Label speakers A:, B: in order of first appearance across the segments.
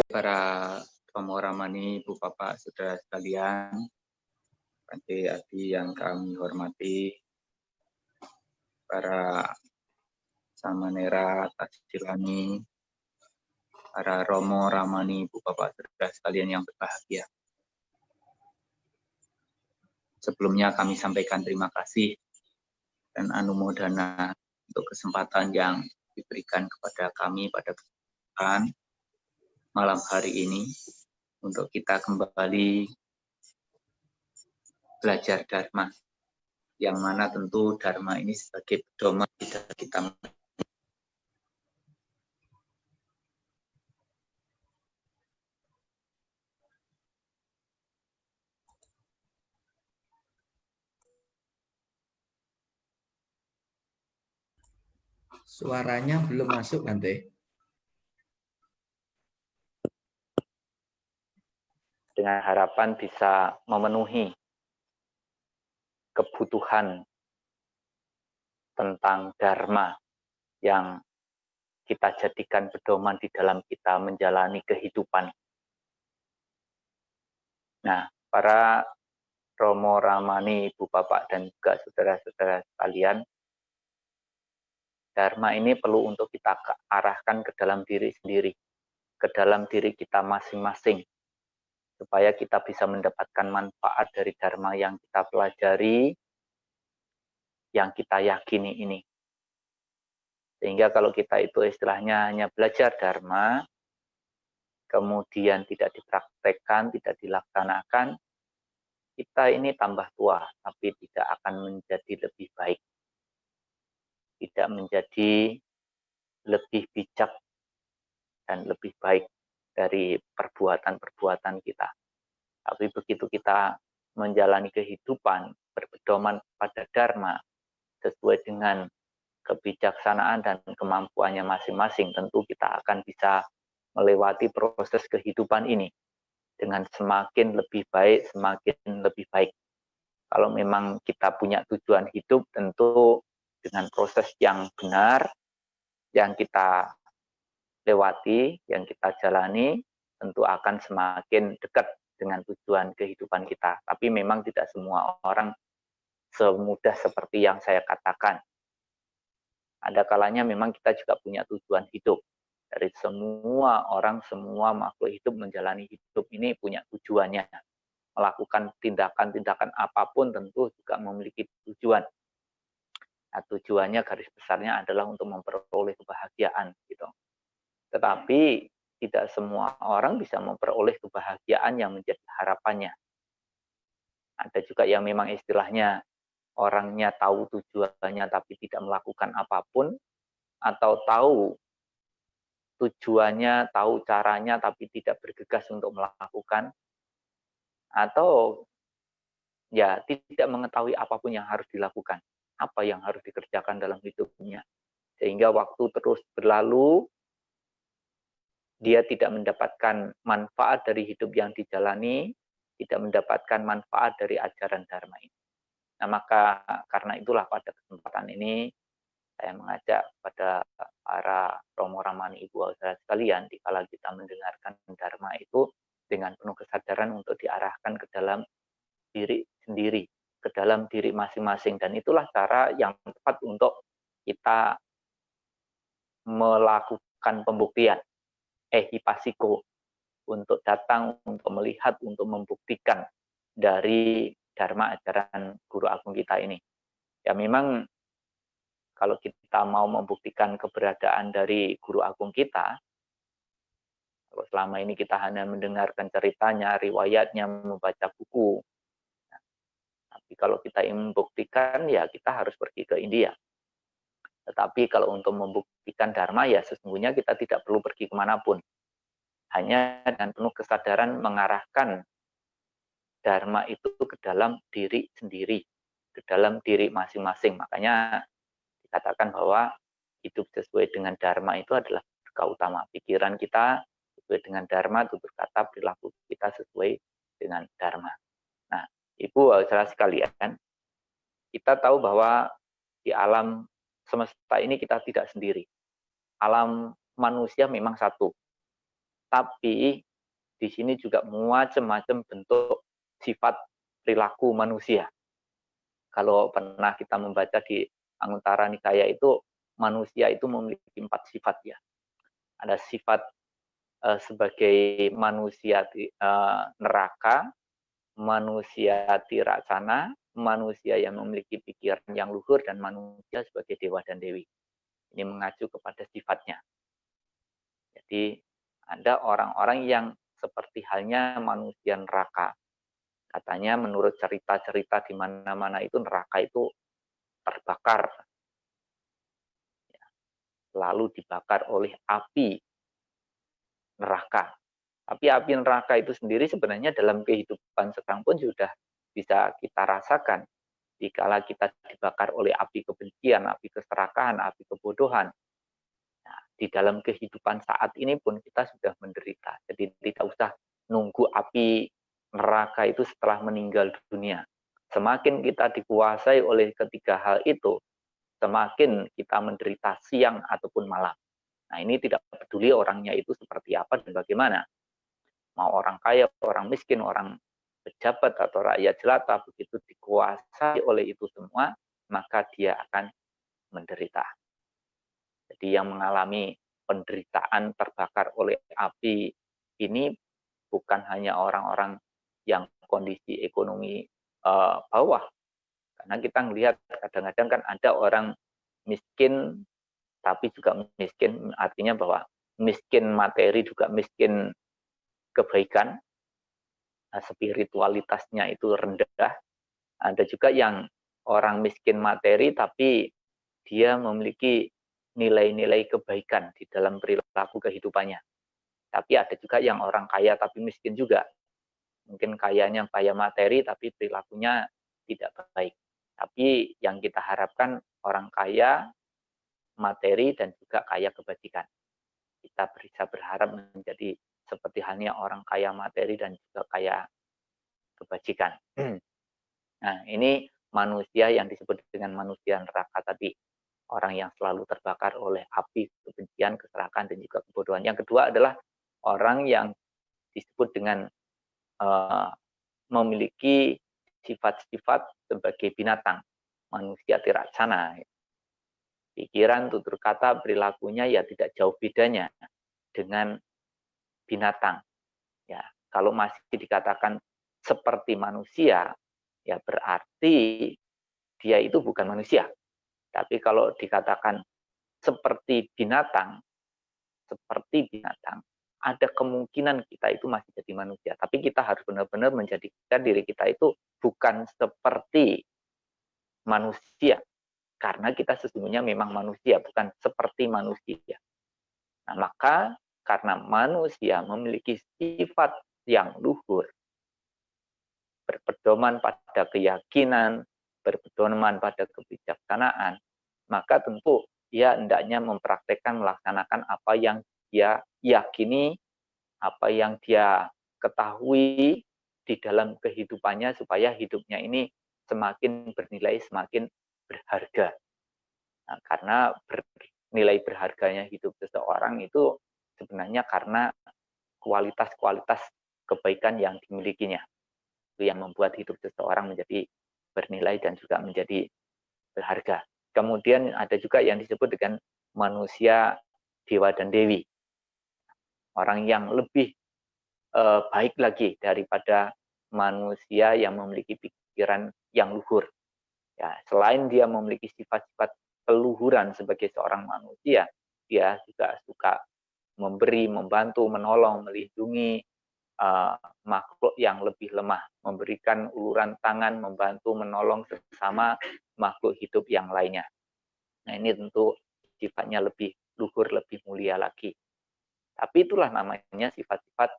A: Para Romo Ramani, Ibu Bapak, Saudara sekalian, adik-adik yang kami hormati, para Samanera Tasilani, para Romo Ramani, Ibu Bapak, Saudara sekalian yang berbahagia. Sebelumnya kami sampaikan terima kasih dan anumodana untuk kesempatan yang diberikan kepada kami pada kesempatan malam hari ini untuk kita kembali belajar Dharma, yang mana tentu Dharma ini sebagai pedoman kita.
B: Suaranya belum masuk, Bante.
A: Dengan harapan bisa memenuhi kebutuhan tentang Dharma yang kita jadikan pedoman di dalam kita menjalani kehidupan. Nah, para Romo Ramani, Ibu Bapak, dan juga saudara-saudara sekalian, Dharma ini perlu untuk kita arahkan ke dalam diri sendiri, ke dalam diri kita masing-masing, supaya kita bisa mendapatkan manfaat dari Dharma yang kita pelajari, yang kita yakini ini. Sehingga kalau kita itu istilahnya hanya belajar Dharma, kemudian tidak dipraktekkan, tidak dilaksanakan, kita ini tambah tua, tapi tidak akan menjadi lebih baik. Tidak menjadi lebih bijak dan lebih baik dari perbuatan-perbuatan kita. Tapi begitu kita menjalani kehidupan, berpedoman pada Dharma, sesuai dengan kebijaksanaan dan kemampuannya masing-masing, tentu kita akan bisa melewati proses kehidupan ini dengan semakin lebih baik, semakin lebih baik. Kalau memang kita punya tujuan hidup, tentu dengan proses yang benar, yang kita lewati, yang kita jalani, tentu akan semakin dekat dengan tujuan kehidupan kita. Tapi memang tidak semua orang semudah seperti yang saya katakan. Ada kalanya memang kita juga punya tujuan hidup. Dari semua orang, semua makhluk hidup menjalani hidup ini punya tujuannya. Melakukan tindakan-tindakan apapun tentu juga memiliki tujuan. Nah, tujuannya garis besarnya adalah untuk memperoleh kebahagiaan gitu. Tetapi tidak semua orang bisa memperoleh kebahagiaan yang menjadi harapannya. Ada juga yang memang istilahnya orangnya tahu tujuannya tapi tidak melakukan apapun, atau tahu tujuannya, tahu caranya tapi tidak bergegas untuk melakukan, atau ya tidak mengetahui apapun yang harus dilakukan, apa yang harus dikerjakan dalam hidupnya. Sehingga waktu terus berlalu, dia tidak mendapatkan manfaat dari hidup yang dijalani, tidak mendapatkan manfaat dari ajaran Dharma ini. Nah, maka karena itulah pada kesempatan ini, saya mengajak pada para Romo Ramani, Ibu saudara sekalian, dikala kita mendengarkan Dharma itu dengan penuh kesadaran untuk diarahkan ke dalam diri sendiri, ke dalam diri masing-masing. Dan itulah cara yang tepat untuk kita melakukan pembuktian, hipasiko, untuk datang, untuk melihat, untuk membuktikan dari Dharma ajaran Guru Agung kita ini. Ya memang kalau kita mau membuktikan keberadaan dari Guru Agung kita, kalau selama ini kita hanya mendengarkan ceritanya, riwayatnya, membaca buku, tapi kalau kita ingin membuktikan, ya kita harus pergi ke India. Tetapi kalau untuk membuktikan Dharma, ya sesungguhnya kita tidak perlu pergi kemanapun. Hanya dengan penuh kesadaran mengarahkan Dharma itu ke dalam diri sendiri, ke dalam diri masing-masing. Makanya dikatakan bahwa hidup sesuai dengan Dharma itu adalah berkah utama. Pikiran kita sesuai dengan Dharma, tutur kata, perilaku kita sesuai dengan Dharma. Nah, Ibu saudara sekalian, kita tahu bahwa di alam semesta ini kita tidak sendiri. alam manusia memang satu, tapi di sini juga macam-macam bentuk sifat perilaku manusia. Kalau pernah kita membaca di Anguttara Nikaya itu, manusia itu memiliki 4 sifat ya. Ada sifat sebagai manusia neraka, manusia tiraksana, manusia yang memiliki pikiran yang luhur, dan manusia sebagai dewa dan dewi. Ini mengacu kepada sifatnya. Jadi ada orang-orang yang seperti halnya manusia neraka. Katanya menurut cerita-cerita di mana-mana itu neraka itu terbakar, lalu dibakar oleh api neraka. Tapi api neraka itu sendiri sebenarnya dalam kehidupan sekarang pun sudah bisa kita rasakan. Dikala kita dibakar oleh api kebencian, api keserakahan, api kebodohan. Nah, di dalam kehidupan saat ini pun kita sudah menderita. Jadi tidak usah nunggu api neraka itu setelah meninggal dunia. Semakin kita dikuasai oleh ketiga hal itu, semakin kita menderita siang ataupun malam. Nah, ini tidak peduli orangnya itu seperti apa dan bagaimana. Mau orang kaya, orang miskin, orang pejabat atau rakyat jelata, begitu dikuasai oleh itu semua, maka dia akan menderita. Jadi yang mengalami penderitaan terbakar oleh api ini bukan hanya orang-orang yang kondisi ekonomi bawah. Karena kita melihat kadang-kadang kan ada orang miskin tapi juga miskin, artinya bahwa miskin materi juga miskin kebaikan, spiritualitasnya itu rendah. Ada juga yang orang miskin materi tapi dia memiliki nilai-nilai kebaikan di dalam perilaku kehidupannya. Tapi ada juga yang orang kaya tapi miskin juga. Mungkin kayanya kaya materi tapi perilakunya tidak baik. Tapi yang kita harapkan orang kaya materi dan juga kaya kebajikan. Kita bisa berharap menjadi seperti halnya orang kaya materi dan juga kaya kebajikan. Nah, ini manusia yang disebut dengan manusia neraka tadi. Orang yang selalu terbakar oleh api kebencian, keserakahan, dan juga kebodohan. Yang kedua adalah orang yang disebut dengan memiliki sifat-sifat sebagai binatang, manusia tiraksana. Pikiran, tutur kata, perilakunya ya tidak jauh bedanya dengan binatang. Ya, kalau masih dikatakan seperti manusia, ya berarti dia itu bukan manusia. Tapi kalau dikatakan seperti binatang, ada kemungkinan kita itu masih jadi manusia. Tapi kita harus benar-benar menjadikan diri kita itu bukan seperti manusia. Karena kita sesungguhnya memang manusia, bukan seperti manusia. Nah, maka karena manusia memiliki sifat yang luhur, berpedoman pada keyakinan, berpedoman pada kebijaksanaan, maka tentu dia hendaknya mempraktekkan melaksanakan apa yang dia yakini, apa yang dia ketahui di dalam kehidupannya supaya hidupnya ini semakin bernilai, semakin berharga. Nah, karena nilai berharganya hidup seseorang itu sebenarnya karena kualitas-kualitas kebaikan yang dimilikinya. Itu yang membuat hidup seseorang menjadi bernilai dan juga menjadi berharga. Kemudian ada juga yang disebut dengan manusia dewa dan dewi. Orang yang lebih baik lagi daripada manusia yang memiliki pikiran yang luhur. Ya, selain dia memiliki sifat-sifat keluhuran sebagai seorang manusia, dia juga suka memberi, membantu, menolong, melindungi makhluk yang lebih lemah, memberikan uluran tangan, membantu, menolong sesama makhluk hidup yang lainnya. Nah, ini tentu sifatnya lebih luhur, lebih mulia lagi. Tapi itulah namanya sifat-sifat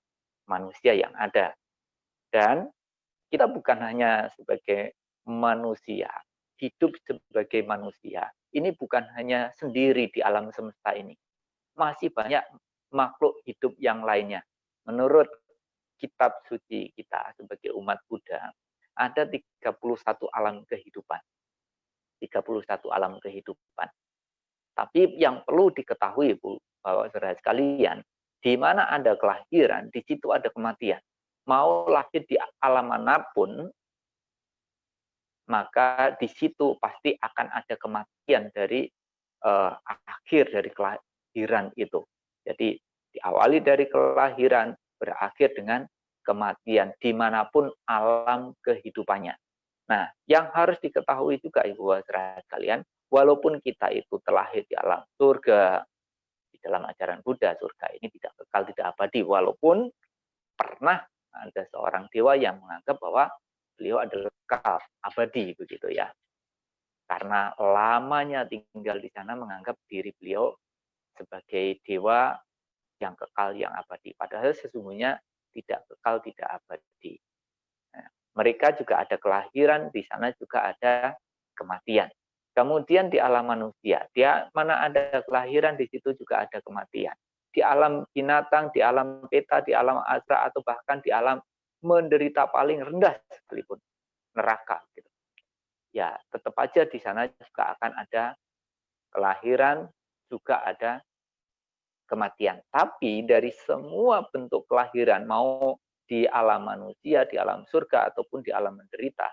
A: manusia yang ada. Dan kita bukan hanya sebagai manusia, hidup sebagai manusia. Ini bukan hanya sendiri di alam semesta ini. Masih banyak makhluk hidup yang lainnya. Menurut kitab suci kita sebagai umat Buddha, ada 31 alam kehidupan. 31 alam kehidupan. Tapi yang perlu diketahui, Bu, bahwa saudara sekalian, di mana ada kelahiran, di situ ada kematian. Mau lahir di alam manapun, maka di situ pasti akan ada kematian dari akhir dari kelahiran itu. Jadi diawali dari kelahiran, berakhir dengan kematian dimanapun alam kehidupannya. Nah, yang harus diketahui juga Ibu saudara sekalian, walaupun kita itu terlahir di alam surga, di dalam ajaran Buddha, surga ini tidak kekal, tidak abadi, walaupun pernah ada seorang dewa yang menganggap bahwa beliau adalah kekal, abadi begitu ya. Karena lamanya tinggal di sana menganggap diri beliau sebagai dewa yang kekal, yang abadi. Padahal sesungguhnya tidak kekal, tidak abadi. Nah, mereka juga ada kelahiran, di sana juga ada kematian. Kemudian di alam manusia, dia mana ada kelahiran, di situ juga ada kematian. Di alam binatang, di alam peta, di alam asra, atau bahkan di alam menderita paling rendah sekalipun, neraka. Gitu. Ya, tetap aja di sana juga akan ada kelahiran, juga ada kematian. Tapi dari semua bentuk kelahiran, mau di alam manusia, di alam surga, ataupun di alam menderita,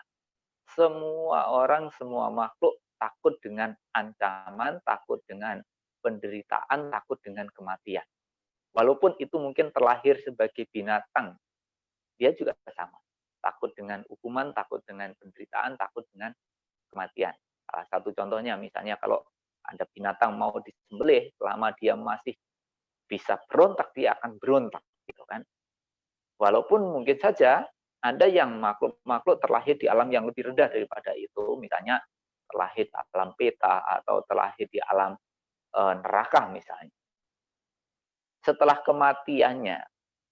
A: semua orang, semua makhluk takut dengan ancaman, takut dengan penderitaan, takut dengan kematian. Walaupun itu mungkin terlahir sebagai binatang, dia juga sama. Takut dengan hukuman, takut dengan penderitaan, takut dengan kematian. Salah satu contohnya misalnya kalau ada binatang mau disembelih, selama dia masih bisa berontak, dia akan berontak, gitu kan. Walaupun mungkin saja ada yang makhluk-makhluk terlahir di alam yang lebih rendah daripada itu, misalnya terlahir di alam peta atau terlahir di alam neraka misalnya. Setelah kematiannya,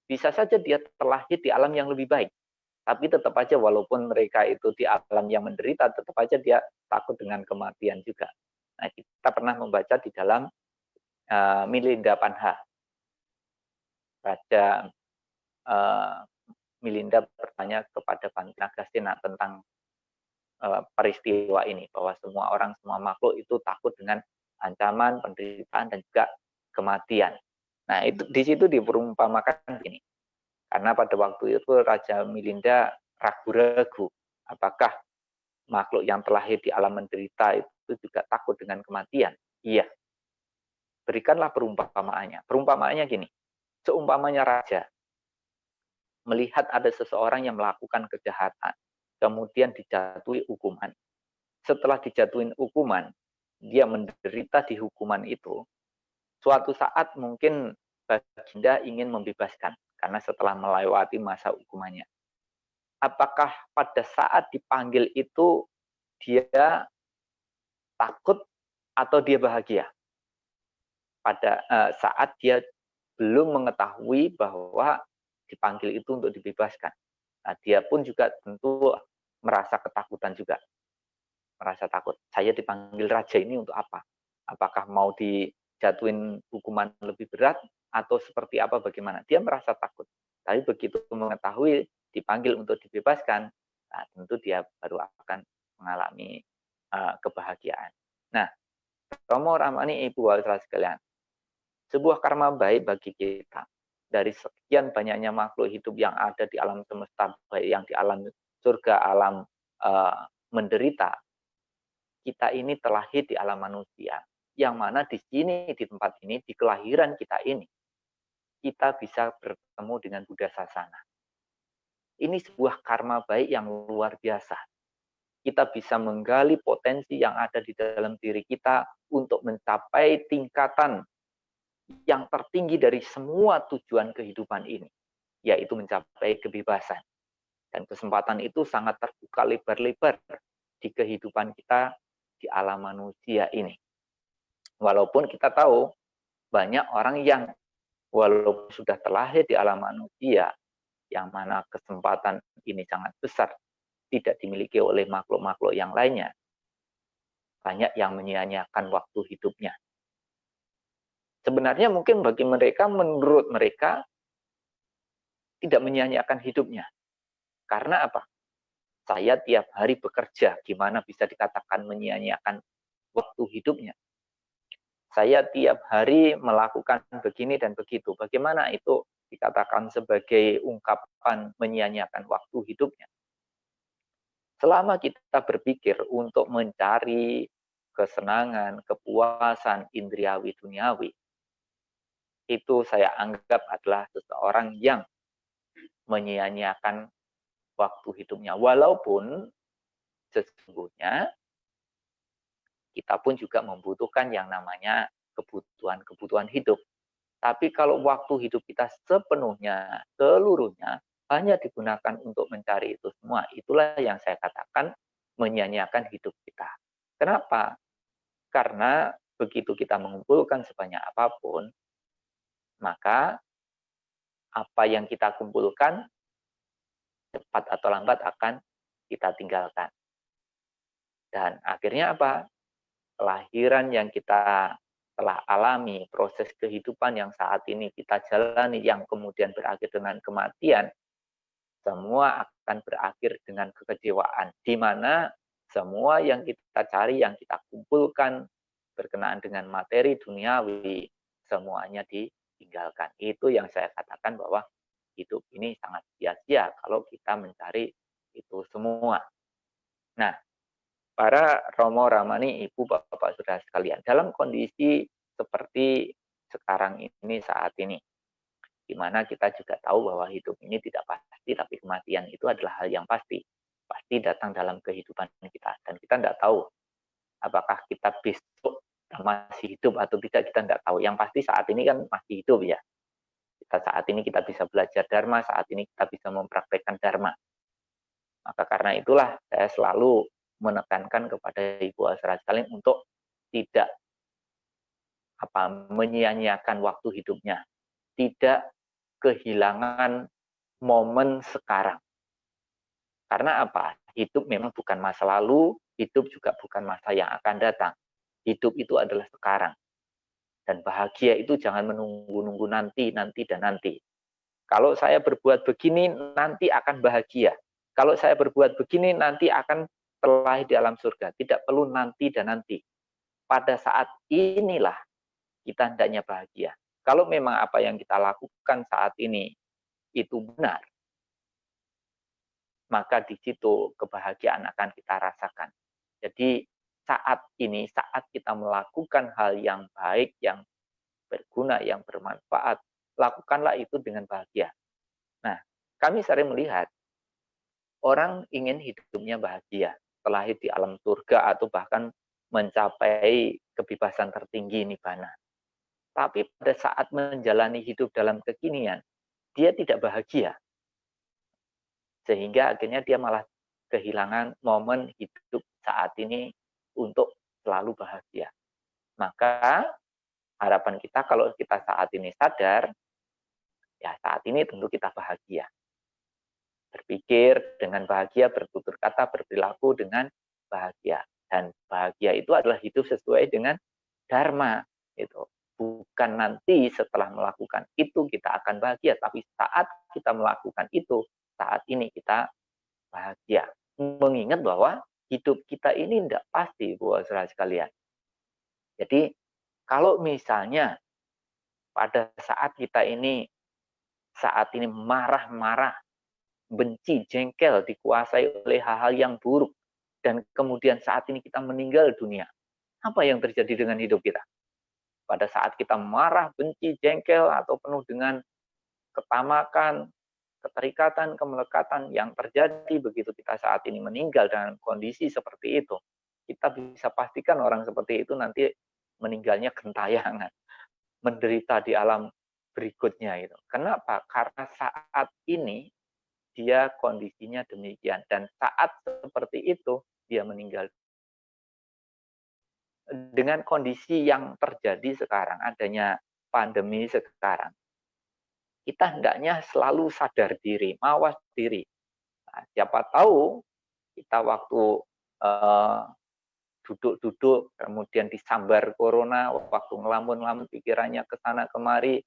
A: bisa saja dia terlahir di alam yang lebih baik. Tapi tetap aja walaupun mereka itu di alam yang menderita, tetap aja dia takut dengan kematian juga. Nah, kita pernah membaca di dalam Milinda Panha. Raja Milinda bertanya kepada Pantagasena tentang peristiwa ini, bahwa semua orang, semua makhluk itu takut dengan ancaman, penderitaan, dan juga kematian. Nah, itu di situ diperumpamakan gini. Karena pada waktu itu Raja Milinda ragu-ragu, apakah makhluk yang terlahir di alam menderita itu juga takut dengan kematian? Iya. Berikanlah perumpamaannya. Perumpamaannya gini, seumpamanya raja melihat ada seseorang yang melakukan kejahatan, kemudian dijatuhi hukuman. Setelah dijatuhin hukuman, dia menderita di hukuman itu. Suatu saat mungkin Baginda ingin membebaskan, karena setelah melewati masa hukumannya. Apakah pada saat dipanggil itu dia takut atau dia bahagia? Pada saat dia belum mengetahui bahwa dipanggil itu untuk dibebaskan. Nah, dia pun juga tentu merasa ketakutan juga. Merasa takut. Saya dipanggil raja ini untuk apa? Apakah mau dijatuhin hukuman lebih berat atau seperti apa bagaimana? Dia merasa takut. Tapi begitu mengetahui dipanggil untuk dibebaskan, nah, tentu dia baru akan mengalami kebahagiaan. Nah, Romo Ramani Ibu Waltra sekalian, sebuah karma baik bagi kita dari sekian banyaknya makhluk hidup yang ada di alam semesta, baik yang di alam surga, alam menderita, kita ini terlahir di alam manusia, yang mana di sini, di tempat ini, di kelahiran kita ini, kita bisa bertemu dengan Buddha Sasana. Ini sebuah karma baik yang luar biasa. Kita bisa menggali potensi yang ada di dalam diri kita untuk mencapai tingkatan yang tertinggi dari semua tujuan kehidupan ini, yaitu mencapai kebebasan. Dan kesempatan itu sangat terbuka lebar-lebar di kehidupan kita di alam manusia ini. Walaupun kita tahu banyak orang yang walaupun sudah terlahir di alam manusia, yang mana kesempatan ini sangat besar, tidak dimiliki oleh makhluk-makhluk yang lainnya, banyak yang menyia-nyiakan waktu hidupnya. Sebenarnya mungkin bagi mereka, menurut mereka, tidak menyia-nyiakan hidupnya. Karena apa? Saya tiap hari bekerja, gimana bisa dikatakan menyia-nyiakan waktu hidupnya? saya tiap hari melakukan begini dan begitu. Bagaimana itu dikatakan sebagai ungkapan menyia-nyiakan waktu hidupnya? Selama kita berpikir untuk mencari kesenangan, kepuasan indriawi duniawi, itu saya anggap adalah seseorang yang menyia-nyiakan waktu hidupnya. Walaupun sesungguhnya kita pun juga membutuhkan yang namanya kebutuhan-kebutuhan hidup. Tapi kalau waktu hidup kita sepenuhnya, seluruhnya, hanya digunakan untuk mencari itu semua, itulah yang saya katakan menyia-nyiakan hidup kita. Kenapa? Karena begitu kita mengumpulkan sebanyak apapun, maka apa yang kita kumpulkan cepat atau lambat akan kita tinggalkan. Dan akhirnya apa? Kelahiran yang kita telah alami, proses kehidupan yang saat ini kita jalani, yang kemudian berakhir dengan kematian, semua akan berakhir dengan kekecewaan, di mana semua yang kita cari, yang kita kumpulkan berkenaan dengan materi duniawi, semuanya ditinggalkan. Itu yang saya katakan bahwa hidup ini sangat sia-sia kalau kita mencari itu semua. Nah, para Romo Ramani, Ibu, Bapak, Saudara sekalian, dalam kondisi seperti sekarang ini, saat ini, di mana kita juga tahu bahwa hidup ini tidak pasti, tapi kematian itu adalah hal yang pasti. Pasti datang dalam kehidupan kita. Dan kita tidak tahu apakah kita besok masih hidup atau tidak, kita tidak tahu. Yang pasti saat ini kan masih hidup ya. Saat ini kita bisa belajar Dharma, saat ini kita bisa mempraktekkan Dharma. Maka karena itulah saya selalu menekankan kepada Ibu Saudara sekalian untuk tidak menyia-nyiakan waktu hidupnya, tidak kehilangan momen sekarang. Karena apa? Hidup memang bukan masa lalu, hidup juga bukan masa yang akan datang. Hidup itu adalah sekarang. Dan bahagia itu jangan menunggu-nunggu nanti, dan nanti. Kalau saya berbuat begini, nanti akan bahagia. Kalau saya berbuat begini, nanti akan terlahir di alam surga. Tidak perlu nanti dan nanti. Pada saat inilah kita hendaknya bahagia. Kalau memang apa yang kita lakukan saat ini itu benar, maka di situ kebahagiaan akan kita rasakan. Jadi saat ini, saat kita melakukan hal yang baik, yang berguna, yang bermanfaat, lakukanlah itu dengan bahagia. Nah, kami sering melihat orang ingin hidupnya bahagia, terlahir di alam surga atau bahkan mencapai kebebasan tertinggi nibbana. Tapi pada saat menjalani hidup dalam kekinian, dia tidak bahagia. Sehingga akhirnya dia malah kehilangan momen hidup saat ini untuk selalu bahagia. Maka harapan kita kalau kita saat ini sadar, ya saat ini tentu kita bahagia. Berpikir dengan bahagia, bertutur kata, berperilaku dengan bahagia. Dan bahagia itu adalah hidup sesuai dengan Dharma. Itu. Bukan nanti setelah melakukan itu kita akan bahagia, tapi saat kita melakukan itu, saat ini kita bahagia. Mengingat bahwa hidup kita ini tidak pasti, Bu Saudara sekalian. Jadi kalau misalnya pada saat kita ini saat ini marah-marah, benci, jengkel, dikuasai oleh hal-hal yang buruk, dan kemudian saat ini kita meninggal dunia, apa yang terjadi dengan hidup kita? Pada saat kita marah, benci, jengkel, atau penuh dengan ketamakan, keterikatan, kemelekatan yang terjadi begitu kita saat ini meninggal dengan kondisi seperti itu, kita bisa pastikan orang seperti itu nanti meninggalnya gentayangan, menderita di alam berikutnya itu. Kenapa? Karena saat ini dia kondisinya demikian, dan saat seperti itu dia meninggal. Dengan kondisi yang terjadi sekarang, adanya pandemi sekarang, kita hendaknya selalu sadar diri, mawas diri. Nah, siapa tahu kita waktu duduk-duduk, kemudian disambar corona, waktu ngelamun-ngelamun pikirannya ke sana kemari,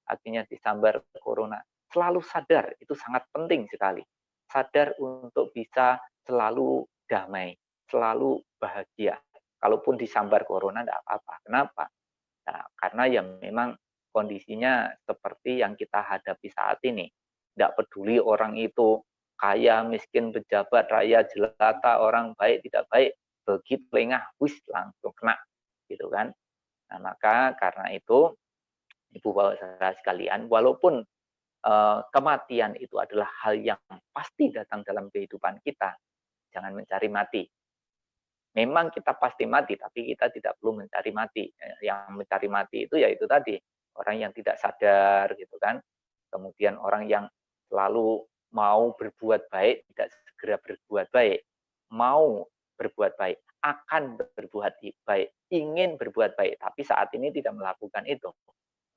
A: akhirnya disambar corona. Selalu sadar, itu sangat penting sekali. Sadar untuk bisa selalu damai, selalu bahagia. Kalaupun disambar corona, tidak apa-apa. Kenapa? Nah, karena ya memang kondisinya seperti yang kita hadapi saat ini. Tidak peduli orang itu kaya, miskin, pejabat, rakyat, jelata, orang baik, tidak baik, begitu lengah, wis langsung kena, gitu kan. Nah, maka karena itu, Ibu Bapak Saudara sekalian, walaupun kematian itu adalah hal yang pasti datang dalam kehidupan kita, jangan mencari mati. Memang kita pasti mati, tapi kita tidak perlu mencari mati. Yang mencari mati itu ya itu tadi, orang yang tidak sadar gitu kan. Kemudian orang yang selalu mau berbuat baik, tidak segera berbuat baik. Mau berbuat baik, akan berbuat baik, ingin berbuat baik, tapi saat ini tidak melakukan itu.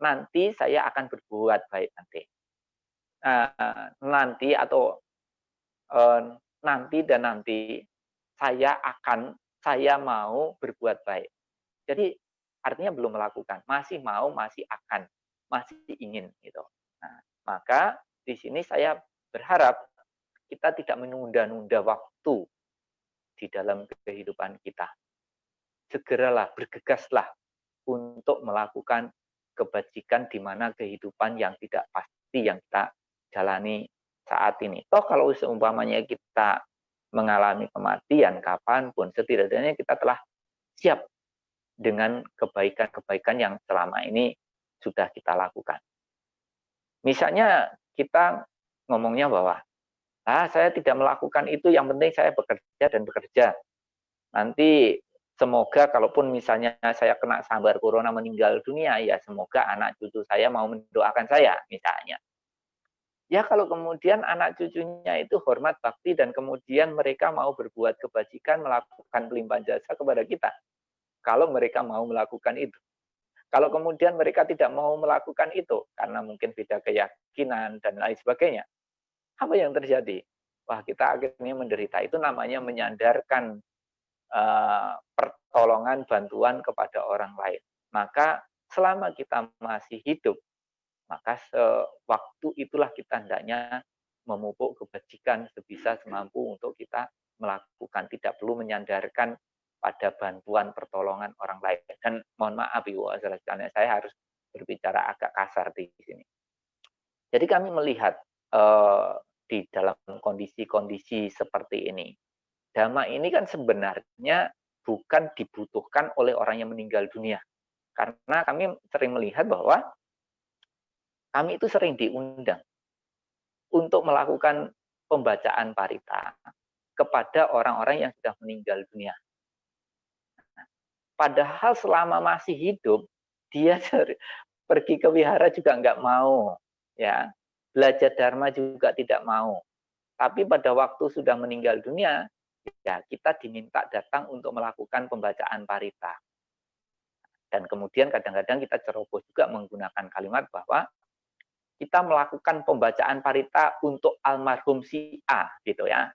A: Nanti saya akan berbuat baik nanti. Nanti atau nanti dan nanti saya mau berbuat baik. Jadi artinya belum melakukan, masih mau, masih akan, masih ingin gitu. Nah, maka di sini saya berharap kita tidak menunda-nunda waktu di dalam kehidupan kita. Segeralah, bergegaslah untuk melakukan kebajikan di mana kehidupan yang tidak pasti yang kita jalani saat ini. Toh kalau seumpamanya kita mengalami kematian kapanpun, setidaknya kita telah siap dengan kebaikan-kebaikan yang selama ini sudah kita lakukan. Misalnya kita ngomongnya bahwa, saya tidak melakukan itu, yang penting saya bekerja dan bekerja. Nanti semoga kalaupun misalnya saya kena sambar corona meninggal dunia, ya semoga anak cucu saya mau mendoakan saya, misalnya. Ya kalau kemudian anak cucunya itu hormat bakti dan kemudian mereka mau berbuat kebajikan, melakukan pelimpahan jasa kepada kita. Kalau mereka mau melakukan itu. Kalau kemudian mereka tidak mau melakukan itu, karena mungkin beda keyakinan dan lain sebagainya, apa yang terjadi? Wah, kita akhirnya menderita. Itu namanya menyandarkan pertolongan, bantuan kepada orang lain. Maka selama kita masih hidup, maka sewaktu itulah kita hendaknya memupuk kebajikan sebisa semampu untuk kita melakukan. Tidak perlu menyandarkan pada bantuan pertolongan orang lain. Dan mohon maaf Ibu, saya harus berbicara agak kasar di sini. Jadi kami melihat di dalam kondisi-kondisi seperti ini, dhamma ini kan sebenarnya bukan dibutuhkan oleh orang yang meninggal dunia. Karena kami sering melihat bahwa kami itu sering diundang untuk melakukan pembacaan parita kepada orang-orang yang sudah meninggal dunia. Padahal selama masih hidup, dia pergi ke wihara juga nggak mau, ya, belajar dharma juga tidak mau. Tapi pada waktu sudah meninggal dunia, ya kita diminta datang untuk melakukan pembacaan parita. Dan kemudian kadang-kadang kita ceroboh juga menggunakan kalimat bahwa kita melakukan pembacaan parita untuk almarhum si A, gitu ya.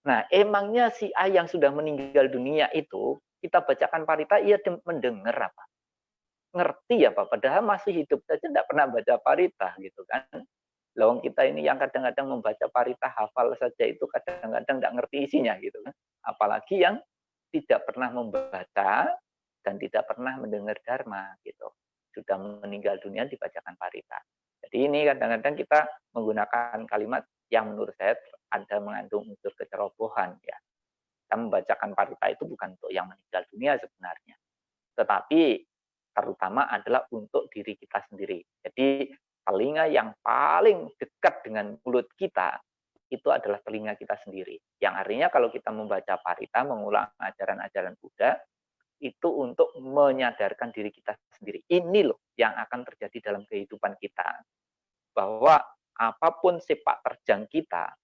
A: Nah, emangnya si A yang sudah meninggal dunia itu, kita bacakan parita, ia mendengar apa? Ngerti apa? Padahal masih hidup saja tidak pernah baca parita, gitu kan. Lawang kita ini yang kadang-kadang membaca parita, hafal saja itu kadang-kadang tidak ngerti isinya, gitu kan. Apalagi yang tidak pernah membaca dan tidak pernah mendengar dharma, gitu. Sudah meninggal dunia dibacakan parita. Jadi ini kadang-kadang kita menggunakan kalimat yang menurut saya ada mengandung unsur kecerobohan, ya. Kita membacakan parita itu bukan untuk yang meninggal dunia sebenarnya, tetapi terutama adalah untuk diri kita sendiri. Jadi telinga yang paling dekat dengan mulut kita itu adalah telinga kita sendiri. Yang artinya kalau kita membaca parita, mengulang ajaran-ajaran Buddha, itu untuk menyadarkan diri kita sendiri. Ini loh yang akan terjadi dalam kehidupan kita. Bahwa apapun sepak terjang kita,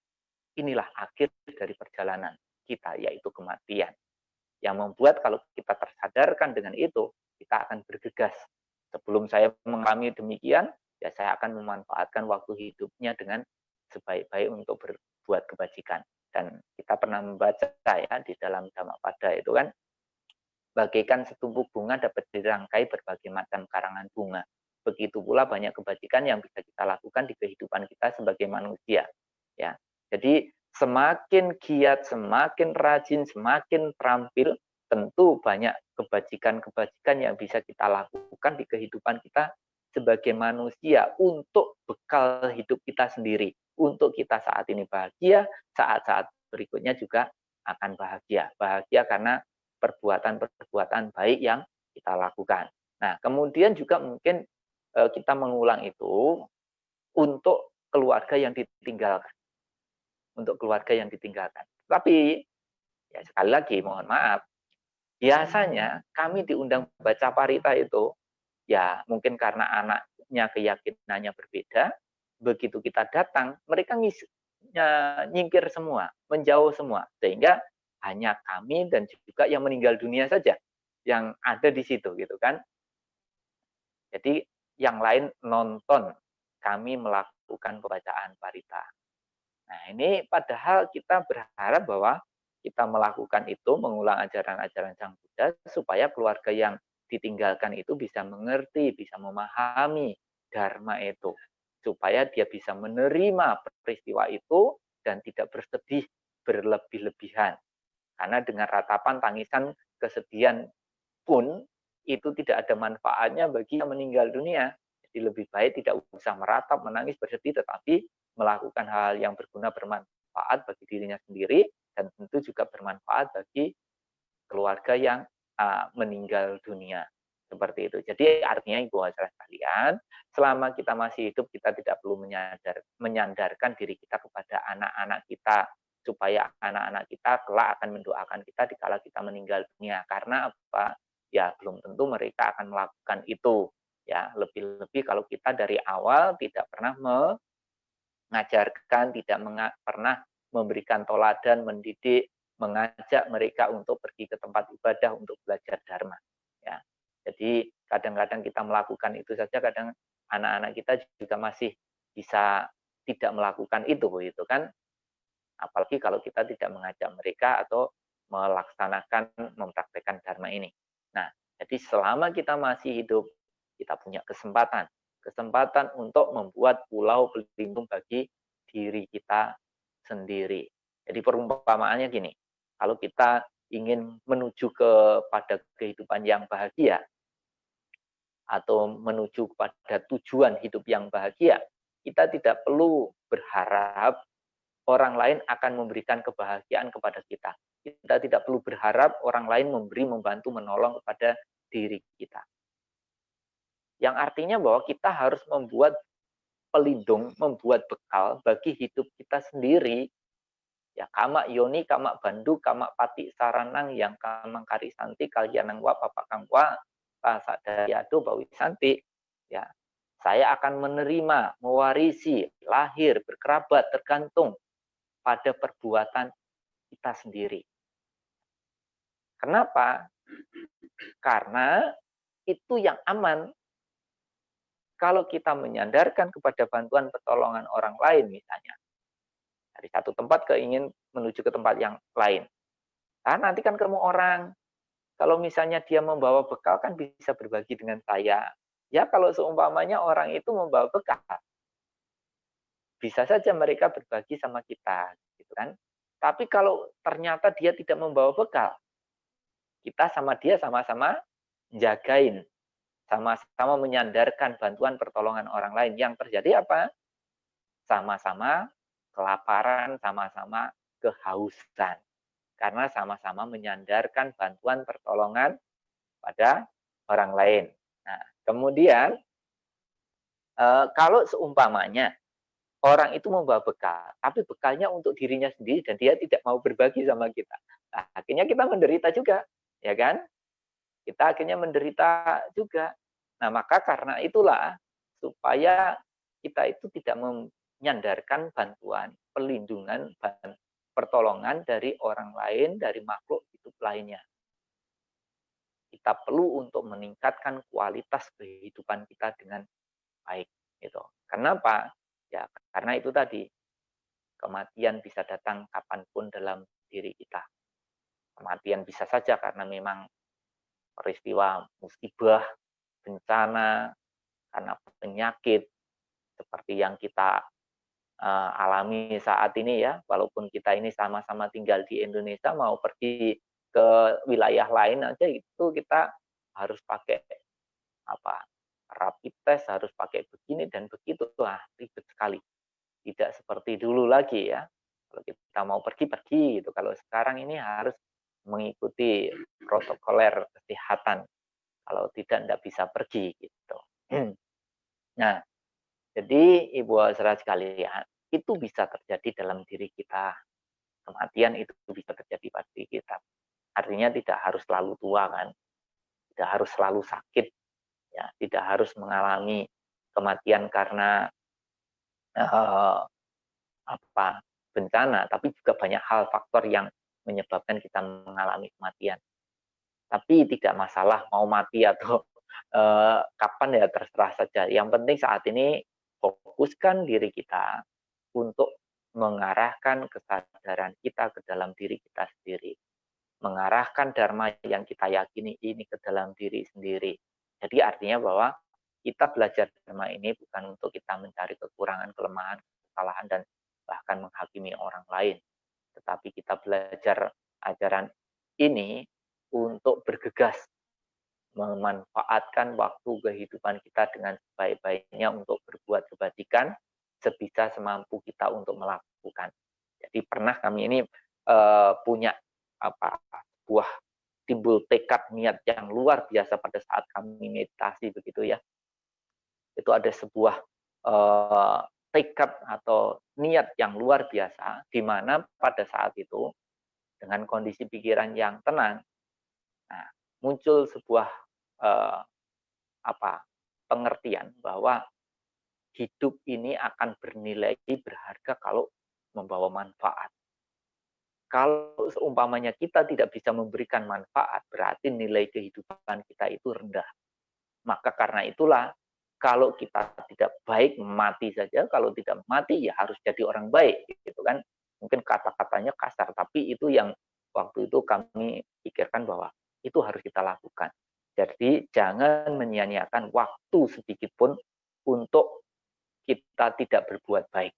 A: inilah akhir dari perjalanan kita, yaitu kematian. Yang membuat kalau kita tersadarkan dengan itu, kita akan bergegas. Sebelum saya mengalami demikian, ya saya akan memanfaatkan waktu hidupnya dengan sebaik-baik untuk berbuat kebajikan. Dan kita pernah membaca ya di dalam Dhammapada itu kan, bagaikan setumpuk bunga dapat dirangkai berbagai macam karangan bunga. Begitu pula banyak kebajikan yang bisa kita lakukan di kehidupan kita sebagai manusia. Ya, jadi semakin giat, semakin rajin, semakin terampil, tentu banyak kebajikan-kebajikan yang bisa kita lakukan di kehidupan kita sebagai manusia untuk bekal hidup kita sendiri. Untuk kita saat ini bahagia, saat-saat berikutnya juga akan bahagia. Bahagia karena perbuatan-perbuatan baik yang kita lakukan. Nah, kemudian juga mungkin kita mengulang itu untuk keluarga yang ditinggalkan. Untuk keluarga yang ditinggalkan. Tapi, ya sekali lagi mohon maaf, biasanya kami diundang baca parita itu, ya mungkin karena anaknya keyakinannya berbeda, begitu kita datang, mereka nyingkir semua, menjauh semua. Sehingga hanya kami dan juga yang meninggal dunia saja yang ada di situ gitu kan. Jadi yang lain nonton kami melakukan pembacaan parita. Nah, ini padahal kita berharap bahwa kita melakukan itu, mengulang ajaran-ajaran Sang Buddha, supaya keluarga yang ditinggalkan itu bisa mengerti, bisa memahami dharma itu. Supaya dia bisa menerima peristiwa itu dan tidak bersedih berlebih-lebihan. Karena dengan ratapan, tangisan, kesedihan pun itu tidak ada manfaatnya bagi yang meninggal dunia. Jadi lebih baik tidak usah meratap, menangis, bersedih, tetapi melakukan hal yang berguna, bermanfaat bagi dirinya sendiri, dan tentu juga bermanfaat bagi keluarga yang meninggal dunia. Seperti itu. Jadi artinya Ibu saudara sekalian, selama kita masih hidup, kita tidak perlu menyandarkan diri kita kepada anak-anak kita, supaya anak-anak kita kelak akan mendoakan kita dikala kita meninggal dunia. Karena apa? Ya belum tentu mereka akan melakukan itu. Ya, lebih-lebih kalau kita dari awal tidak pernah mengajarkan, tidak pernah memberikan toladan, mendidik, mengajak mereka untuk pergi ke tempat ibadah untuk belajar dharma. Ya. Jadi kadang-kadang kita melakukan itu saja, kadang anak-anak kita juga masih bisa tidak melakukan itu, begitu kan? Apalagi kalau kita tidak mengajak mereka atau melaksanakan, mempraktekkan dharma ini. Nah, jadi selama kita masih hidup, kita punya kesempatan untuk membuat pulau pelindung bagi diri kita sendiri. Jadi perumpamaannya gini, kalau kita ingin menuju kepada kehidupan yang bahagia, atau menuju kepada tujuan hidup yang bahagia, kita tidak perlu berharap orang lain akan memberikan kebahagiaan kepada kita. Kita tidak perlu berharap orang lain memberi, membantu, menolong kepada diri kita. Yang artinya bahwa kita harus membuat pelindung, membuat bekal bagi hidup kita sendiri. Ya, kama yoni, kama bandu, kama pati saranang, yang kamang karisanti, kalyanang wa papakang wa, pasadayado bawisanti. Ya, saya akan menerima, mewarisi, lahir, berkerabat, tergantung pada perbuatan kita sendiri. Kenapa? Karena itu yang aman. Kalau kita menyandarkan kepada bantuan pertolongan orang lain misalnya, dari satu tempat ingin menuju ke tempat yang lain. Nah, nanti kan ketemu orang. Kalau misalnya dia membawa bekal kan bisa berbagi dengan saya. Ya kalau seumpamanya orang itu membawa bekal, bisa saja mereka berbagi sama kita, gitu kan. Tapi kalau ternyata dia tidak membawa bekal, kita sama dia sama-sama jagain, sama-sama menyandarkan bantuan pertolongan orang lain. Yang terjadi apa? Sama-sama kelaparan, sama-sama kehausan. Karena sama-sama menyandarkan bantuan pertolongan pada orang lain. Nah, kemudian kalau seumpamanya orang itu membawa bekal, tapi bekalnya untuk dirinya sendiri dan dia tidak mau berbagi sama kita. Nah, akhirnya kita menderita juga, ya kan? Kita akhirnya menderita juga. Nah, maka karena itulah supaya kita itu tidak menyandarkan bantuan, perlindungan, pertolongan dari orang lain, dari makhluk hidup lainnya. Kita perlu untuk meningkatkan kualitas kehidupan kita dengan baik. Gitu. Kenapa? Ya, karena itu tadi, kematian bisa datang kapanpun dalam diri kita. Kematian bisa saja karena memang peristiwa musibah, bencana, karena penyakit, seperti yang kita alami saat ini ya, walaupun kita ini sama-sama tinggal di Indonesia, mau pergi ke wilayah lain aja itu kita harus pakai apa, rapid test, harus pakai begini dan begitu. Wah, ribet sekali. Tidak seperti dulu lagi ya. Kalau kita mau pergi gitu. Kalau sekarang ini harus mengikuti protokoler kesehatan. Kalau tidak bisa pergi gitu. Nah, jadi Ibu saudara sekalian, itu bisa terjadi dalam diri kita. Kematian itu bisa terjadi pada diri kita. Artinya tidak harus selalu tua kan, tidak harus selalu sakit, ya, tidak harus mengalami kematian karena uh, apa bencana, tapi juga banyak hal faktor yang menyebabkan kita mengalami kematian. Tapi tidak masalah mau mati atau kapan ya terserah saja. Yang penting saat ini fokuskan diri kita untuk mengarahkan kesadaran kita ke dalam diri kita sendiri. Mengarahkan dharma yang kita yakini ini ke dalam diri sendiri. Jadi artinya bahwa kita belajar dharma ini bukan untuk kita mencari kekurangan, kelemahan, kesalahan, dan bahkan menghakimi orang lain. Tetapi kita belajar ajaran ini untuk bergegas memanfaatkan waktu kehidupan kita dengan sebaik-baiknya untuk berbuat kebajikan sebisa semampu kita untuk melakukan. Jadi pernah kami ini punya sebuah timbul tekad niat yang luar biasa pada saat kami meditasi begitu ya. Itu ada sebuah tekad atau niat yang luar biasa di mana pada saat itu dengan kondisi pikiran yang tenang, nah, muncul sebuah eh, pengertian bahwa hidup ini akan bernilai berharga kalau membawa manfaat. Kalau seumpamanya kita tidak bisa memberikan manfaat, berarti nilai kehidupan kita itu rendah. Maka karena itulah, kalau kita tidak baik, mati saja. Kalau tidak mati, ya harus jadi orang baik. Gitu kan. Mungkin kata-katanya kasar, tapi itu yang waktu itu kami pikirkan bahwa itu harus kita lakukan. Jadi jangan menyia-nyiakan waktu sedikit pun untuk kita tidak berbuat baik.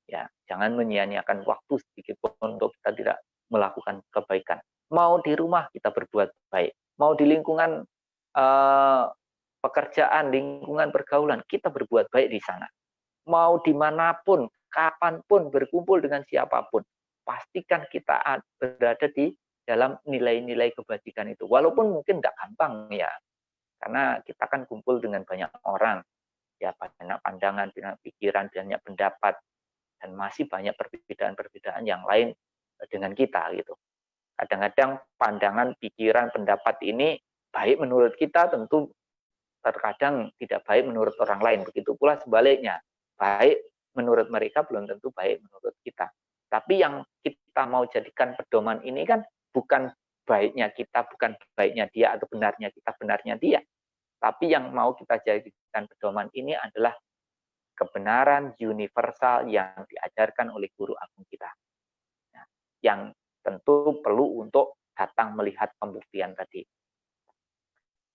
A: Ya, jangan menyia-nyiakan waktu sedikit pun untuk kita tidak melakukan kebaikan. Mau di rumah kita berbuat baik, mau di lingkungan pekerjaan, lingkungan pergaulan, kita berbuat baik di sana. Mau dimanapun, kapanpun, berkumpul dengan siapapun, pastikan kita berada di dalam nilai-nilai kebajikan itu. Walaupun mungkin tidak gampang ya, karena kita kan kumpul dengan banyak orang, ya banyak pandangan, banyak pikiran, banyak pendapat, dan masih banyak perbedaan-perbedaan yang lain dengan kita gitu. Kadang-kadang pandangan, pikiran, pendapat ini baik menurut kita, tentu terkadang tidak baik menurut orang lain. Begitu pula sebaliknya, baik menurut mereka belum tentu baik menurut kita. Tapi yang kita mau jadikan pedoman ini kan bukan baiknya kita, bukan baiknya dia atau benarnya kita, benarnya dia. Tapi yang mau kita jadikan pedoman ini adalah kebenaran universal yang diajarkan oleh guru agung kita. Nah, yang tentu perlu untuk datang melihat pembuktian tadi.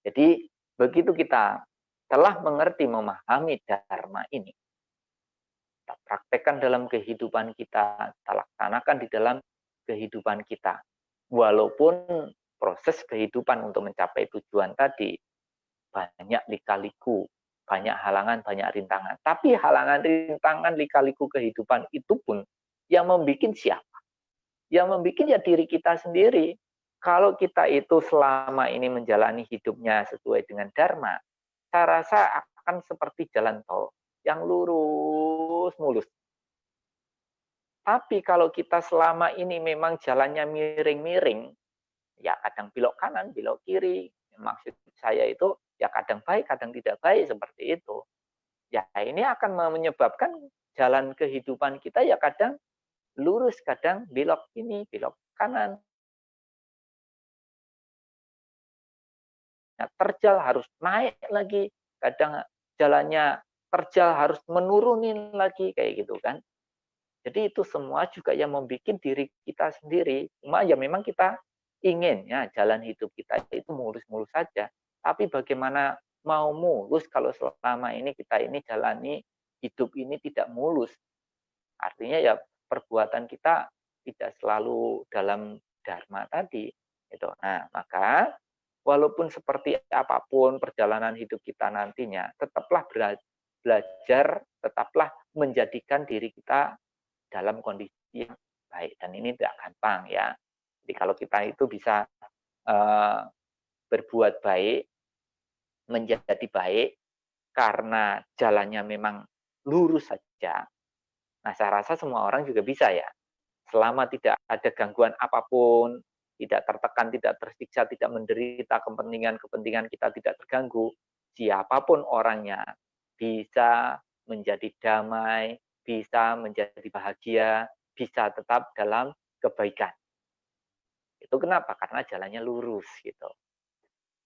A: Jadi begitu kita telah mengerti, memahami dharma ini, kita praktekkan dalam kehidupan kita, kita laksanakan di dalam kehidupan kita. Walaupun proses kehidupan untuk mencapai tujuan tadi banyak lika-liku, banyak halangan, banyak rintangan. Tapi halangan, rintangan, lika-liku kehidupan itu pun yang membuat siapa? Yang membuat ya diri kita sendiri. Kalau kita itu selama ini menjalani hidupnya sesuai dengan dharma, saya rasa akan seperti jalan tol yang lurus mulus. Tapi kalau kita selama ini memang jalannya miring-miring, ya kadang belok kanan, belok kiri. Maksud saya itu ya kadang baik, kadang tidak baik seperti itu. Ya ini akan menyebabkan jalan kehidupan kita ya kadang lurus, kadang belok kiri, belok kanan. Nah, terjal harus naik lagi, kadang jalannya terjal harus menurunin lagi kayak gitu kan. Jadi itu semua juga yang membuat diri kita sendiri. Cuma ya memang kita ingin ya jalan hidup kita itu mulus-mulus saja. Tapi bagaimana mau mulus kalau selama ini kita ini jalani hidup ini tidak mulus. Artinya ya perbuatan kita tidak selalu dalam dharma tadi. Gitu. Nah, maka walaupun seperti apapun perjalanan hidup kita nantinya, tetaplah belajar, tetaplah menjadikan diri kita dalam kondisi yang baik. Dan ini tidak gampang ya. Jadi kalau kita itu bisa uh, berbuat baik, menjadi baik, karena jalannya memang lurus saja. Nah, saya rasa semua orang juga bisa ya. Selama tidak ada gangguan apapun, tidak tertekan, tidak tersiksa, tidak menderita, kepentingan-kepentingan kita tidak terganggu, siapapun orangnya bisa menjadi damai, bisa menjadi bahagia, bisa tetap dalam kebaikan. Itu kenapa? Karena jalannya lurus gitu.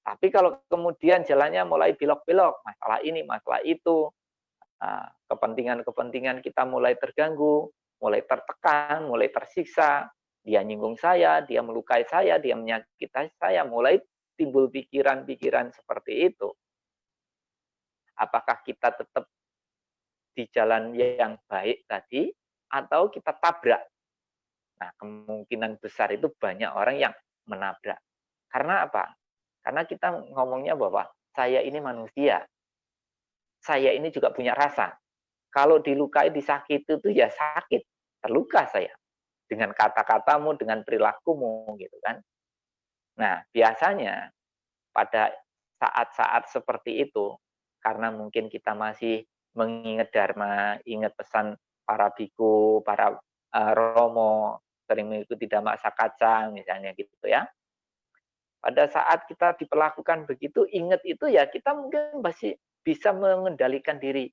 A: Tapi kalau kemudian jalannya mulai belok-belok, masalah ini, masalah itu, kepentingan-kepentingan kita mulai terganggu, mulai tertekan, mulai tersiksa, dia nyinggung saya, dia melukai saya, dia menyakiti saya, mulai timbul pikiran-pikiran seperti itu. Apakah kita tetap di jalan yang baik tadi, atau kita tabrak? Nah, kemungkinan besar itu banyak orang yang menabrak. Karena apa? Karena kita ngomongnya bahwa saya ini manusia, saya ini juga punya rasa. Kalau dilukai, disakiti itu ya sakit, terluka saya. Dengan kata-katamu, dengan perilakumu gitu kan. Nah, biasanya pada saat-saat seperti itu, karena mungkin kita masih mengingat dharma, ingat pesan para biku, para romo, sering mengikuti dhamma sakacang misalnya gitu ya. Pada saat kita diperlakukan begitu, ingat itu ya kita mungkin masih bisa mengendalikan diri,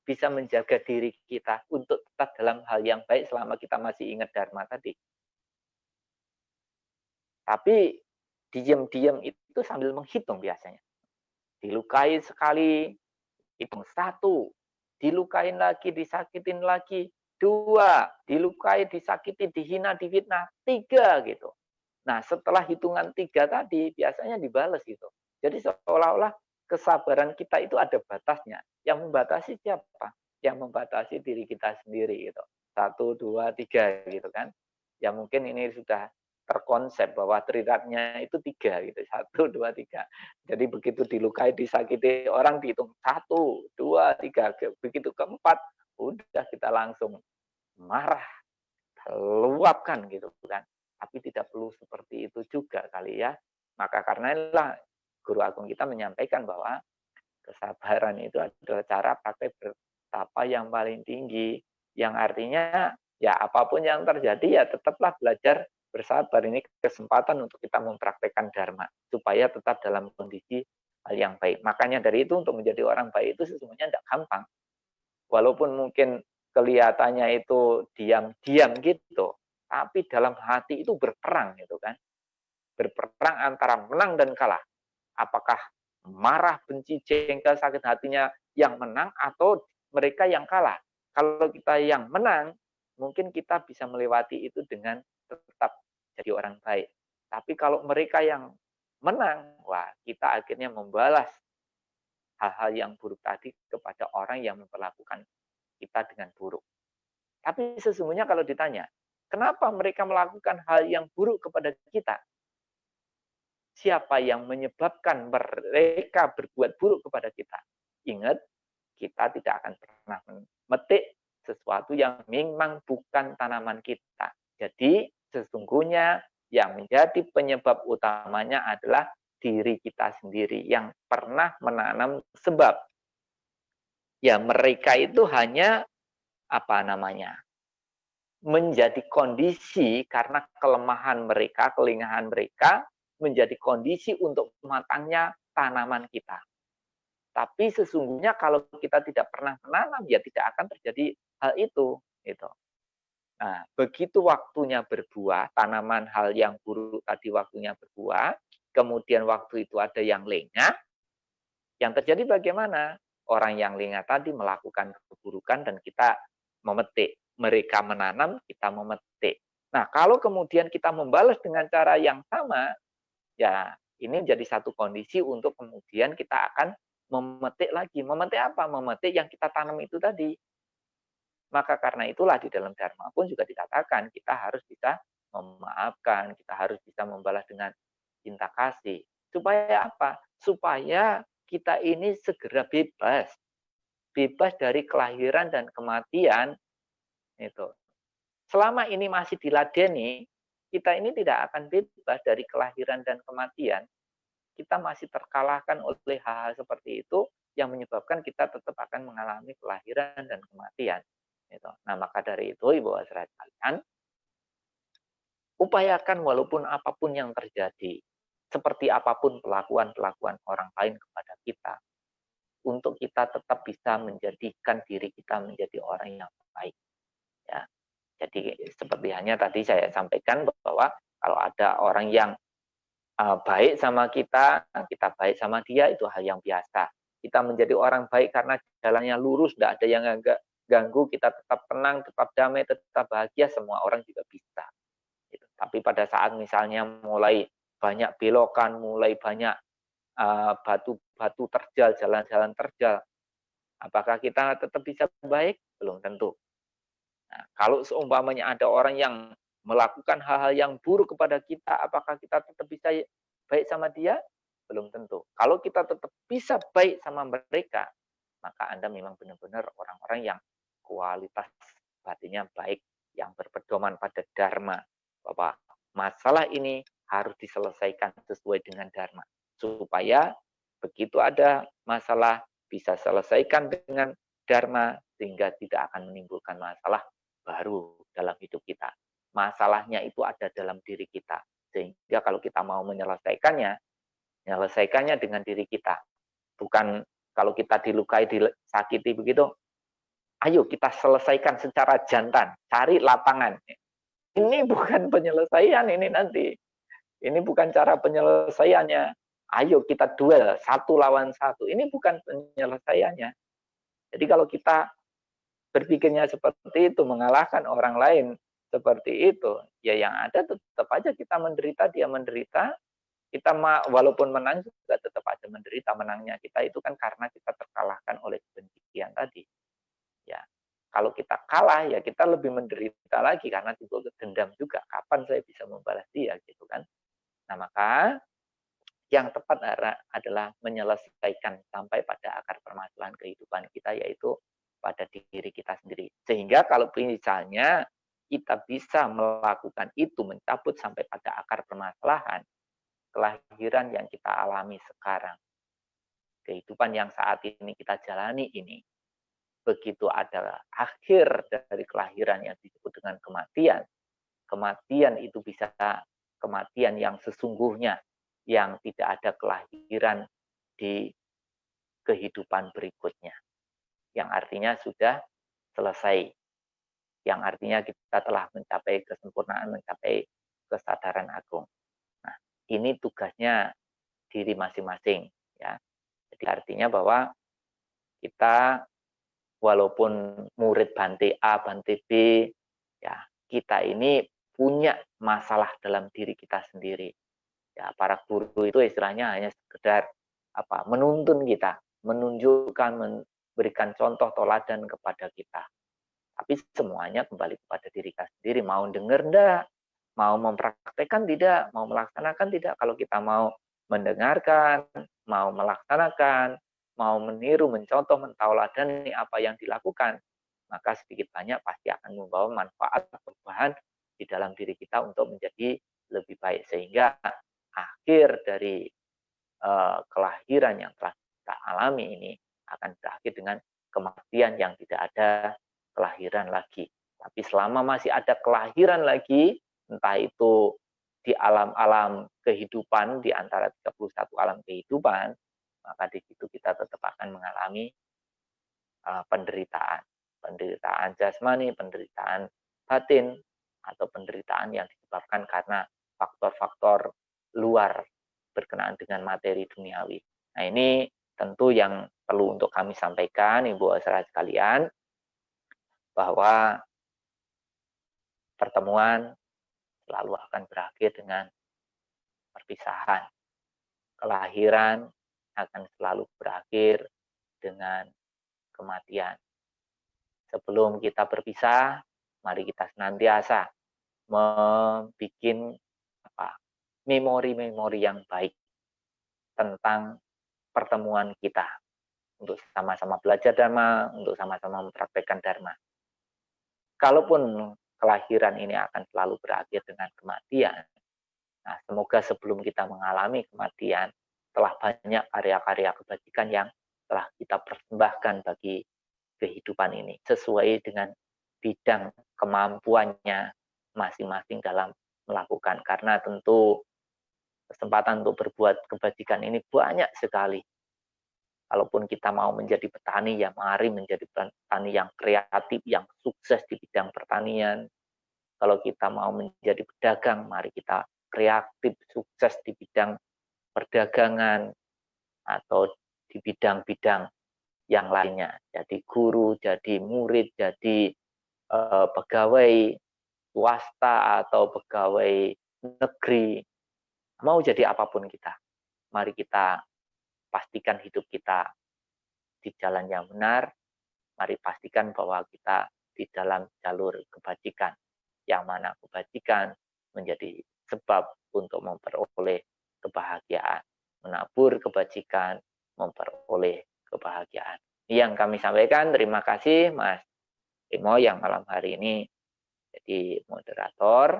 A: bisa menjaga diri kita untuk tetap dalam hal yang baik selama kita masih ingat dharma tadi. Tapi diam-diam itu sambil menghitung biasanya. Dilukai sekali, hitung satu. Dilukain lagi, disakitin lagi. Dua, dilukai, disakiti, dihina, difitnah. Tiga gitu. Nah, setelah hitungan tiga tadi, biasanya dibales gitu. Jadi seolah-olah kesabaran kita itu ada batasnya. Yang membatasi siapa? Yang membatasi diri kita sendiri gitu. Satu, dua, tiga gitu kan. Ya mungkin ini sudah terkonsep bahwa triratnya itu tiga gitu. Satu, dua, tiga. Jadi begitu dilukai, disakiti orang dihitung satu, dua, tiga. Begitu keempat, udah kita langsung marah, luapkan gitu kan. Tapi tidak perlu seperti itu juga kali ya. Maka karena itulah Guru Agung kita menyampaikan bahwa kesabaran itu adalah cara pakai bertapa yang paling tinggi. Yang artinya ya apapun yang terjadi ya tetaplah belajar bersabar. Ini kesempatan untuk kita mempraktekkan dharma supaya tetap dalam kondisi hal yang baik. Makanya dari itu untuk menjadi orang baik itu sesungguhnya tidak gampang. Walaupun mungkin kelihatannya itu diam-diam gitu, tapi dalam hati itu berperang gitu kan. Berperang antara menang dan kalah. Apakah marah, benci, jengkel, sakit hatinya yang menang atau mereka yang kalah. Kalau kita yang menang, mungkin kita bisa melewati itu dengan tetap jadi orang baik. Tapi kalau mereka yang menang, wah kita akhirnya membalas hal-hal yang buruk tadi kepada orang yang memperlakukan kita dengan buruk. Tapi sesungguhnya kalau ditanya, kenapa mereka melakukan hal yang buruk kepada kita? Siapa yang menyebabkan mereka berbuat buruk kepada kita? Ingat, kita tidak akan pernah memetik sesuatu yang memang bukan tanaman kita. Jadi sesungguhnya yang menjadi penyebab utamanya adalah diri kita sendiri yang pernah menanam sebab. Ya mereka itu hanya apa namanya? Menjadi kondisi karena kelemahan mereka, kelingahan mereka menjadi kondisi untuk matangnya tanaman kita. Tapi sesungguhnya kalau kita tidak pernah menanam, ya tidak akan terjadi hal itu. Gitu. Nah, begitu waktunya berbuah, tanaman hal yang buruk tadi waktunya berbuah, kemudian waktu itu ada yang lengah, yang terjadi bagaimana? Orang yang lengah tadi melakukan keburukan dan kita memetik. Mereka menanam, kita memetik. Nah, kalau kemudian kita membalas dengan cara yang sama, ya ini jadi satu kondisi untuk kemudian kita akan memetik lagi. Memetik apa? Memetik yang kita tanam itu tadi. Maka karena itulah di dalam Dharma pun juga dikatakan kita harus bisa memaafkan, kita harus bisa membalas dengan cinta kasih. Supaya apa? Supaya kita ini segera bebas. Bebas dari kelahiran dan kematian. Itu. Selama ini masih diladeni, kita ini tidak akan bebas dari kelahiran dan kematian. Kita masih terkalahkan oleh hal-hal seperti itu yang menyebabkan kita tetap akan mengalami kelahiran dan kematian. Gitu. Nah, maka dari itu, Ibu Asra sekalian, upayakan walaupun apapun yang terjadi, seperti apapun pelakuan-pelakuan orang lain kepada kita, untuk kita tetap bisa menjadikan diri kita menjadi orang yang baik. Ya, jadi seperti hanya tadi saya sampaikan bahwa kalau ada orang yang baik sama kita, kita baik sama dia, itu hal yang biasa. Kita menjadi orang baik karena jalannya lurus, tidak ada yang ganggu, kita tetap tenang, tetap damai, tetap bahagia, semua orang juga bisa. Gitu. Tapi pada saat misalnya mulai banyak belokan, mulai banyak batu-batu terjal, jalan-jalan terjal, apakah kita tetap bisa baik? Belum tentu. Nah, kalau seumpamanya ada orang yang melakukan hal-hal yang buruk kepada kita, apakah kita tetap bisa baik sama dia? Belum tentu. Kalau kita tetap bisa baik sama mereka, maka Anda memang benar-benar orang-orang yang kualitas batinnya baik, yang berpedoman pada dharma. Bahwa masalah ini harus diselesaikan sesuai dengan dharma. Supaya begitu ada masalah, bisa selesaikan dengan dharma, sehingga tidak akan menimbulkan masalah baru dalam hidup kita. Masalahnya itu ada dalam diri kita. Sehingga kalau kita mau menyelesaikannya, menyelesaikannya dengan diri kita. Bukan kalau kita dilukai, disakiti begitu, ayo kita selesaikan secara jantan, cari lapangan. Ini bukan penyelesaian ini nanti. Ini bukan cara penyelesaiannya. Ayo kita duel, 1 lawan 1. Ini bukan penyelesaiannya. Jadi kalau kita berpikirnya seperti itu, mengalahkan orang lain seperti itu, ya yang ada tetap aja kita menderita, dia menderita, kita walaupun menang juga tetap aja menderita. Menangnya kita itu kan karena kita terkalahkan oleh kebencian tadi. Ya, kalau kita kalah ya kita lebih menderita lagi karena timbul dendam juga. Kapan saya bisa membalas dia gitu kan? Nah maka yang tepat adalah menyelesaikan sampai pada akar permasalahan kehidupan kita, yaitu pada diri kita sendiri. Sehingga kalau misalnya kita bisa melakukan itu, mencabut sampai pada akar permasalahan, kelahiran yang kita alami sekarang, kehidupan yang saat ini kita jalani ini, begitu ada akhir dari kelahiran yang disebut dengan kematian, kematian itu bisa kematian yang sesungguhnya, yang tidak ada kelahiran di kehidupan berikutnya. Yang artinya sudah selesai. Yang artinya kita telah mencapai kesempurnaan, mencapai kesadaran agung. Nah, ini tugasnya diri masing-masing. Ya. Jadi artinya bahwa kita walaupun murid Bante A, Bante B, ya kita ini punya masalah dalam diri kita sendiri. Ya, para guru itu istilahnya hanya sekedar menuntun kita, menunjukkan, memberikan contoh teladan kepada kita. Tapi semuanya kembali kepada diri kita sendiri. Mau dengar enggak? Mau mempraktekkan tidak? Mau melaksanakan tidak? Kalau kita mau mendengarkan, mau melaksanakan, mau meniru, mencontoh, mentauladani apa yang dilakukan, maka sedikit banyak pasti akan membawa manfaat perubahan di dalam diri kita untuk menjadi lebih baik. Sehingga akhir dari kelahiran yang telah kita alami ini akan berakhir dengan kematian yang tidak ada kelahiran lagi. Tapi selama masih ada kelahiran lagi, entah itu di alam-alam kehidupan, di antara 31 alam kehidupan, maka di situ kita tetap akan mengalami penderitaan. Penderitaan jasmani, penderitaan batin, atau penderitaan yang disebabkan karena faktor-faktor luar berkenaan dengan materi duniawi. Nah ini tentu yang perlu untuk kami sampaikan, Ibu Asra sekalian, bahwa pertemuan selalu akan berakhir dengan perpisahan. Kelahiran akan selalu berakhir dengan kematian. Sebelum kita berpisah, mari kita senantiasa membuat memori-memori yang baik tentang pertemuan kita untuk sama-sama belajar Dharma, untuk sama-sama mempraktekkan Dharma. Kalaupun kelahiran ini akan selalu berakhir dengan kematian, nah semoga sebelum kita mengalami kematian, telah banyak karya-karya kebajikan yang telah kita persembahkan bagi kehidupan ini, sesuai dengan bidang kemampuannya masing-masing dalam melakukan. Karena tentu kesempatan untuk berbuat kebajikan ini banyak sekali. Kalaupun kita mau menjadi petani, ya mari menjadi petani yang kreatif, yang sukses di bidang pertanian. Kalau kita mau menjadi pedagang, mari kita kreatif, sukses di bidang perdagangan, atau di bidang-bidang yang lainnya. Jadi guru, jadi murid, jadi pegawai swasta atau pegawai negeri. Mau jadi apapun kita, mari kita pastikan hidup kita di jalan yang benar, mari pastikan bahwa kita di dalam jalur kebajikan, yang mana kebajikan menjadi sebab untuk memperoleh kebahagiaan, menabur kebajikan, memperoleh kebahagiaan. Ini yang kami sampaikan. Terima kasih Mas Timo yang malam hari ini jadi moderator.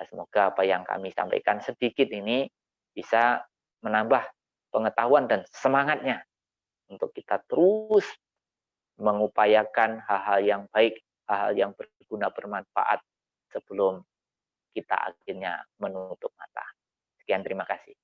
A: Semoga apa yang kami sampaikan sedikit ini bisa menambah pengetahuan dan semangatnya untuk kita terus mengupayakan hal-hal yang baik, hal-hal yang berguna, bermanfaat sebelum kita akhirnya menutup mata. Sekian, terima kasih.